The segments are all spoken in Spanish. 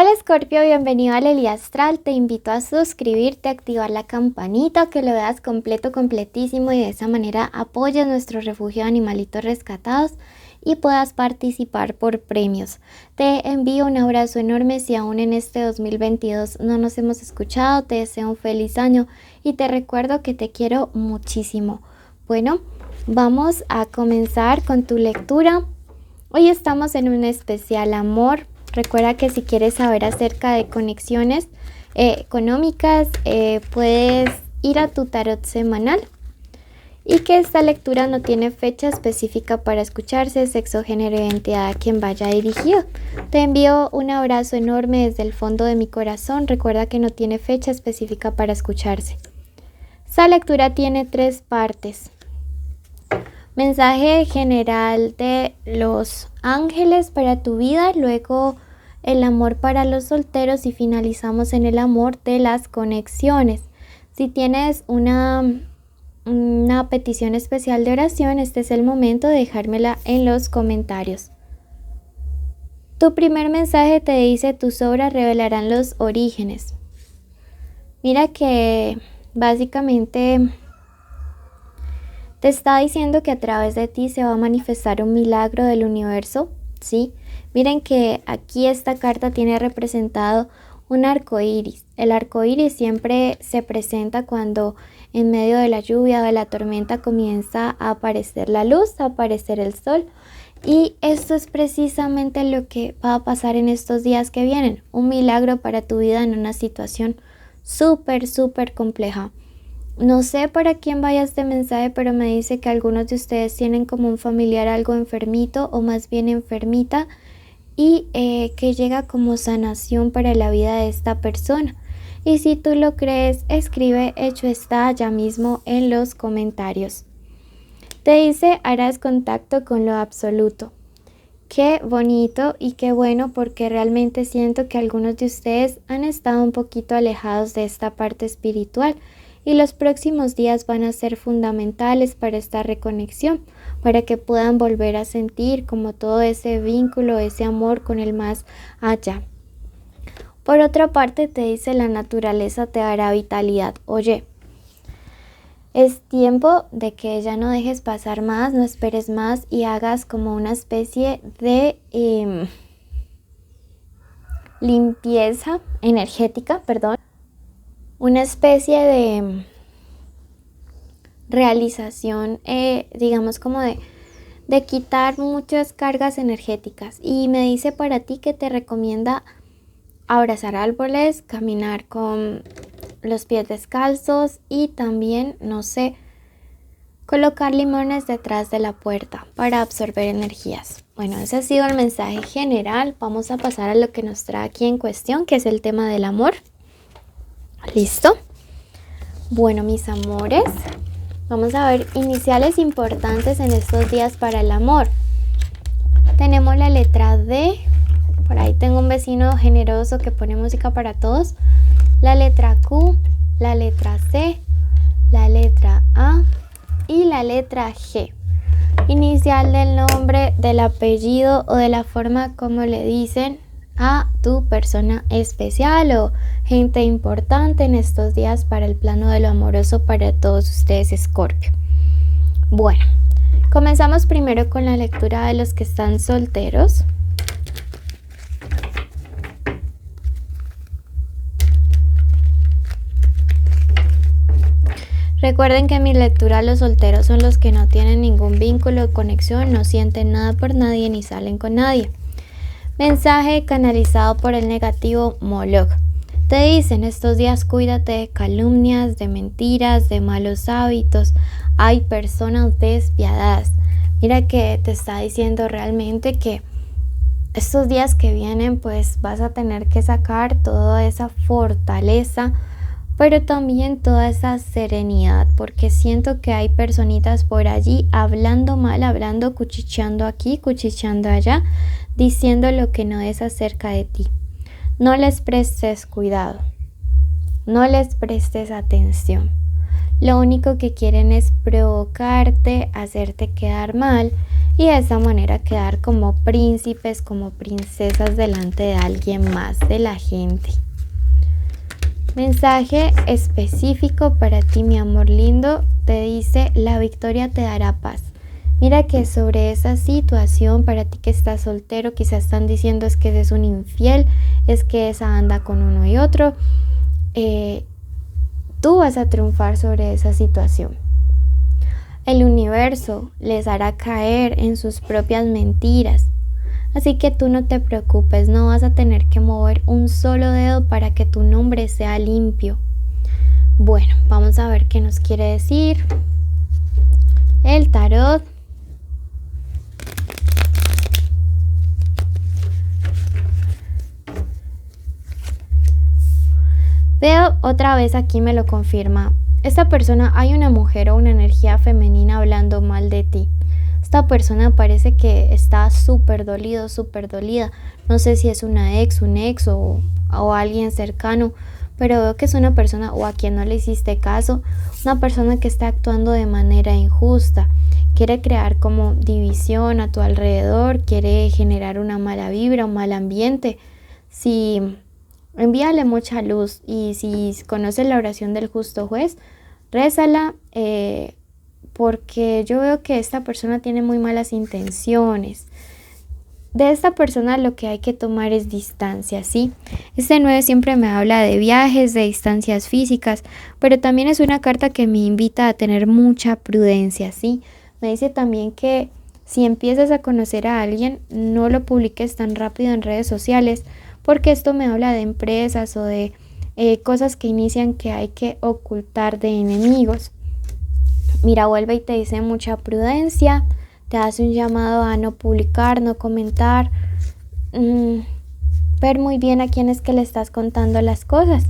Hola Escorpio, bienvenido al Elí Astral. Te invito a suscribirte, activar la campanita, que lo veas completísimo y de esa manera apoyes nuestro refugio de animalitos rescatados y puedas participar por premios. Te envío un abrazo enorme. Si aún en este 2022 no nos hemos escuchado, te deseo un feliz año y te recuerdo que te quiero muchísimo. Bueno, vamos a comenzar con tu lectura. Hoy estamos en un especial amor. Recuerda que si quieres saber acerca de conexiones económicas, puedes ir a tu tarot semanal y que esta lectura no tiene fecha específica para escucharse, sexo, género e identidad a quien vaya dirigido. Te envío un abrazo enorme desde el fondo de mi corazón. Recuerda que no tiene fecha específica para escucharse. Esta lectura tiene 3 partes. Mensaje general de los ángeles para tu vida, luego el amor para los solteros y finalizamos en el amor de las conexiones. Si tienes una petición especial de oración, este es el momento de dejármela en los comentarios. Tu primer mensaje te dice: tus obras revelarán los orígenes. Mira que básicamente te está diciendo que a través de ti se va a manifestar un milagro del universo, ¿sí? Miren que aquí esta carta tiene representado un arco iris. El arco iris siempre se presenta cuando en medio de la lluvia o de la tormenta comienza a aparecer la luz, a aparecer el sol. Y esto es precisamente lo que va a pasar en estos días que vienen. Un milagro para tu vida en una situación súper compleja. No sé para quién vaya este mensaje, pero me dice que algunos de ustedes tienen como un familiar algo enfermito o más bien enfermita y que llega como sanación para la vida de esta persona. Y si tú lo crees, escribe hecho está ya mismo en los comentarios. Te dice: harás contacto con lo absoluto. Qué bonito y qué bueno, porque realmente siento que algunos de ustedes han estado un poquito alejados de esta parte espiritual. Y los próximos días van a ser fundamentales para esta reconexión, para que puedan volver a sentir como todo ese vínculo, ese amor con el más allá. Por otra parte, te dice: la naturaleza te dará vitalidad. Oye, es tiempo de que ya no dejes pasar más, no esperes más y hagas como una especie de limpieza energética, una especie de realización, digamos como de quitar muchas cargas energéticas. Y me dice para ti que te recomienda abrazar árboles, caminar con los pies descalzos y también, no sé, colocar limones detrás de la puerta para absorber energías. Bueno, ese ha sido el mensaje general. Vamos a pasar a lo que nos trae aquí en cuestión, que es el tema del amor. ¿Listo? Bueno, mis amores, vamos a ver iniciales importantes en estos días para el amor. Tenemos la letra D. Por ahí tengo un vecino generoso que pone música para todos. La letra Q, la letra C, la letra A y la letra G. Inicial del nombre, del apellido o de la forma como le dicen a tu persona especial o gente importante en estos días para el plano de lo amoroso para todos ustedes, Escorpio. Bueno, comenzamos primero con la lectura de los que están solteros. Recuerden que en mi lectura los solteros son los que no tienen ningún vínculo o conexión, no sienten nada por nadie ni salen con nadie. Mensaje canalizado por el negativo Moloch. Te dicen: estos días cuídate de calumnias, de mentiras, de malos hábitos. Hay personas despiadadas. Mira que te está diciendo realmente que estos días que vienen pues vas a tener que sacar toda esa fortaleza, pero también toda esa serenidad, porque siento que hay personitas por allí hablando mal, hablando, cuchicheando aquí, cuchicheando allá, diciendo lo que no es acerca de ti. No les prestes cuidado, no les prestes atención. Lo único que quieren es provocarte, hacerte quedar mal y de esa manera quedar como príncipes, como princesas delante de alguien más, de la gente. Mensaje específico para ti, mi amor lindo, te dice: la victoria te dará paz. Mira que sobre esa situación, para ti que estás soltero, quizás están diciendo es que es un infiel, es que esa anda con uno y otro. Tú vas a triunfar sobre esa situación. El universo les hará caer en sus propias mentiras. Así que tú no te preocupes, no vas a tener que mover un solo dedo para que tu nombre sea limpio. Bueno, vamos a ver qué nos quiere decir el tarot. Veo otra vez aquí, me lo confirma. Esta persona, hay una mujer o una energía femenina hablando mal de ti. Esta persona parece que está súper dolido, súper dolida. No sé si es una ex, un ex o alguien cercano, pero veo que es una persona o a quien no le hiciste caso, una persona que está actuando de manera injusta. Quiere crear como división a tu alrededor, quiere generar una mala vibra, un mal ambiente. Envíale mucha luz y si conoces la oración del justo juez, rézala, porque yo veo que esta persona tiene muy malas intenciones. De esta persona lo que hay que tomar es distancia, ¿sí? Este 9 siempre me habla de viajes, de distancias físicas, pero también es una carta que me invita a tener mucha prudencia, ¿sí? Me dice también que si empiezas a conocer a alguien, no lo publiques tan rápido en redes sociales, porque esto me habla de empresas o de cosas que inician que hay que ocultar de enemigos. Mira, vuelve y te dice mucha prudencia, te hace un llamado a no publicar, no comentar, ver muy bien a quién es que le estás contando las cosas.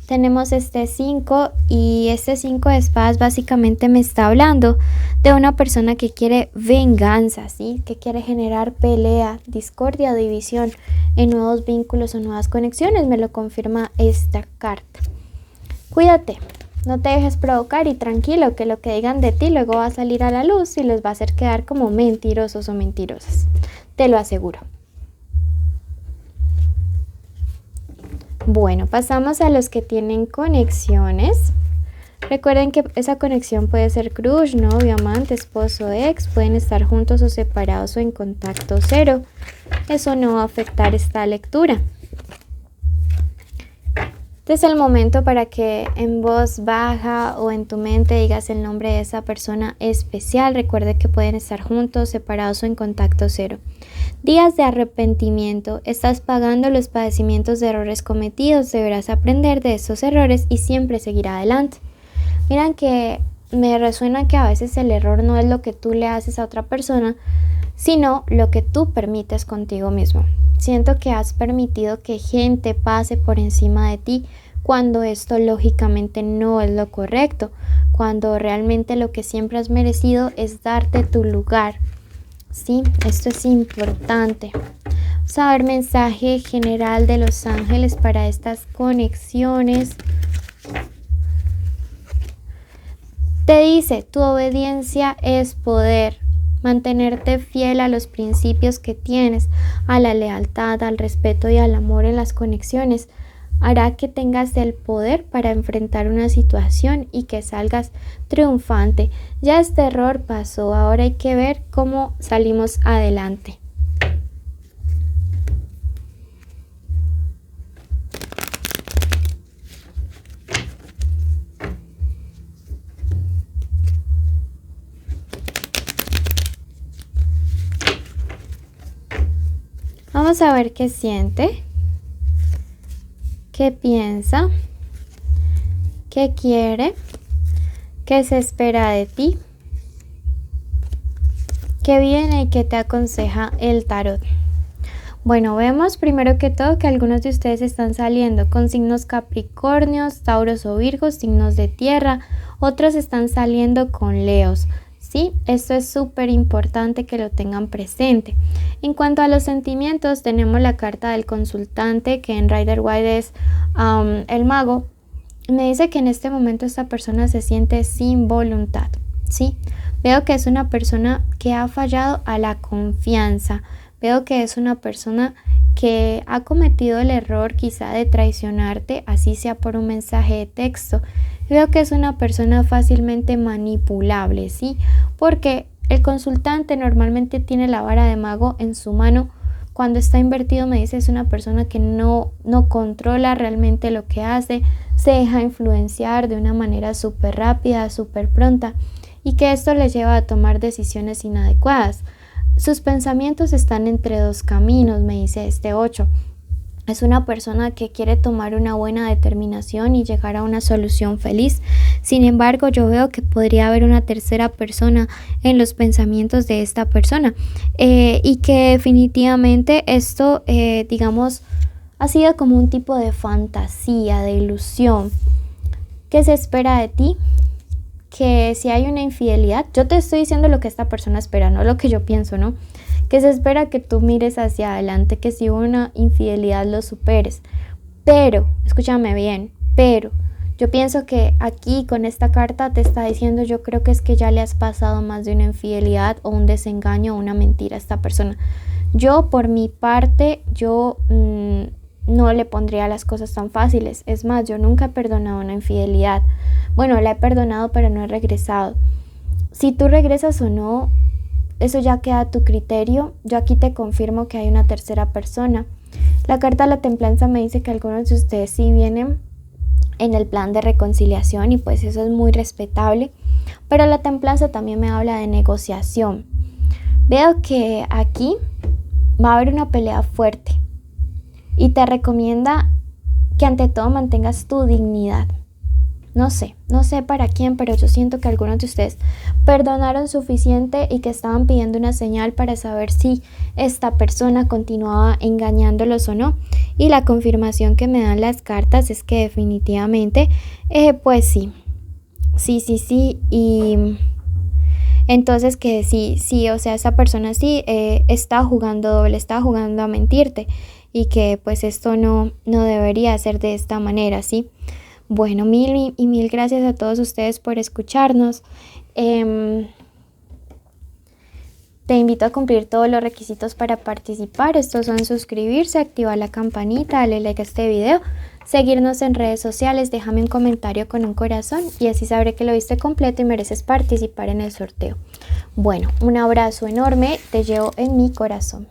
Tenemos este 5 y este 5 de espadas básicamente me está hablando de una persona que quiere venganza, ¿sí? Que quiere generar pelea, discordia, división en nuevos vínculos o nuevas conexiones. Me lo confirma esta carta. Cuídate, no te dejes provocar y tranquilo, que lo que digan de ti luego va a salir a la luz y les va a hacer quedar como mentirosos o mentirosas. Te lo aseguro. Bueno, pasamos a los que tienen conexiones. Recuerden que esa conexión puede ser crush, novio, amante, esposo, ex. Pueden estar juntos o separados o en contacto cero. Eso no va a afectar esta lectura. Este es el momento para que en voz baja o en tu mente digas el nombre de esa persona especial. Recuerde que pueden estar juntos, separados o en contacto cero. Días de arrepentimiento. Estás pagando los padecimientos de errores cometidos. Deberás aprender de esos errores y siempre seguir adelante. Miren que me resuena que a veces el error no es lo que tú le haces a otra persona, sino lo que tú permites contigo mismo. Siento que has permitido que gente pase por encima de ti cuando esto lógicamente no es lo correcto, cuando realmente lo que siempre has merecido es darte tu lugar. Sí, esto es importante. Vamos a ver mensaje general de los ángeles para estas conexiones. Te dice, tu obediencia es poder. Mantenerte fiel a los principios que tienes, a la lealtad, al respeto y al amor en las conexiones, hará que tengas el poder para enfrentar una situación y que salgas triunfante. Ya este error pasó, ahora hay que ver cómo salimos adelante. Vamos a ver qué siente, qué piensa, qué quiere, qué se espera de ti, qué viene y qué te aconseja el tarot. Bueno, vemos primero que todo que algunos de ustedes están saliendo con signos Capricornios, Tauros o Virgos, signos de tierra. Otros están saliendo con Leos. ¿Sí? Esto es súper importante que lo tengan presente. En cuanto a los sentimientos, tenemos la carta del consultante, que en Rider Waite es el mago. Me dice que en este momento esta persona se siente sin voluntad, ¿sí? Veo que es una persona que ha fallado a la confianza. Veo que es una persona que ha cometido el error quizá de traicionarte, así sea por un mensaje de texto. Veo que es una persona fácilmente manipulable, ¿sí? Porque el consultante normalmente tiene la vara de mago en su mano. Cuando está invertido, me dice, es una persona que no controla realmente lo que hace, se deja influenciar de una manera súper rápida, súper pronta, y que esto le lleva a tomar decisiones inadecuadas. Sus pensamientos están entre dos caminos, me dice este 8. Es una persona que quiere tomar una buena determinación y llegar a una solución feliz. Sin embargo, yo veo que podría haber una tercera persona en los pensamientos de esta persona, y que definitivamente esto, digamos, ha sido como un tipo de fantasía, de ilusión. ¿Qué se espera de ti? Que si hay una infidelidad, yo te estoy diciendo lo que esta persona espera, no lo que yo pienso, ¿no? Que se espera que tú mires hacia adelante, que si hubo una infidelidad lo superes. Pero, escúchame bien, pero yo pienso que aquí con esta carta te está diciendo, yo creo que es que ya le has pasado más de una infidelidad o un desengaño o una mentira a esta persona. Yo por mi parte, yo no le pondría las cosas tan fáciles. Es más, yo nunca he perdonado una infidelidad. Bueno, la he perdonado, pero no he regresado. Si tú regresas o no, eso ya queda a tu criterio. Yo aquí te confirmo que hay una tercera persona. La carta de la templanza me dice que algunos de ustedes sí vienen en el plan de reconciliación y pues eso es muy respetable. Pero la templanza también me habla de negociación. Veo que aquí va a haber una pelea fuerte y te recomienda que ante todo mantengas tu dignidad. No sé para quién, pero yo siento que algunos de ustedes perdonaron suficiente y que estaban pidiendo una señal para saber si esta persona continuaba engañándolos o no. Y la confirmación que me dan las cartas es que definitivamente, pues sí. Y entonces que sí, o sea, esa persona sí está jugando doble, está jugando a mentirte y que pues esto no debería ser de esta manera, ¿sí? Bueno, mil y mil gracias a todos ustedes por escucharnos. Te invito a cumplir todos los requisitos para participar. Estos son suscribirse, activar la campanita, darle like a este video, seguirnos en redes sociales, déjame un comentario con un corazón y así sabré que lo viste completo y mereces participar en el sorteo. Bueno, un abrazo enorme, te llevo en mi corazón.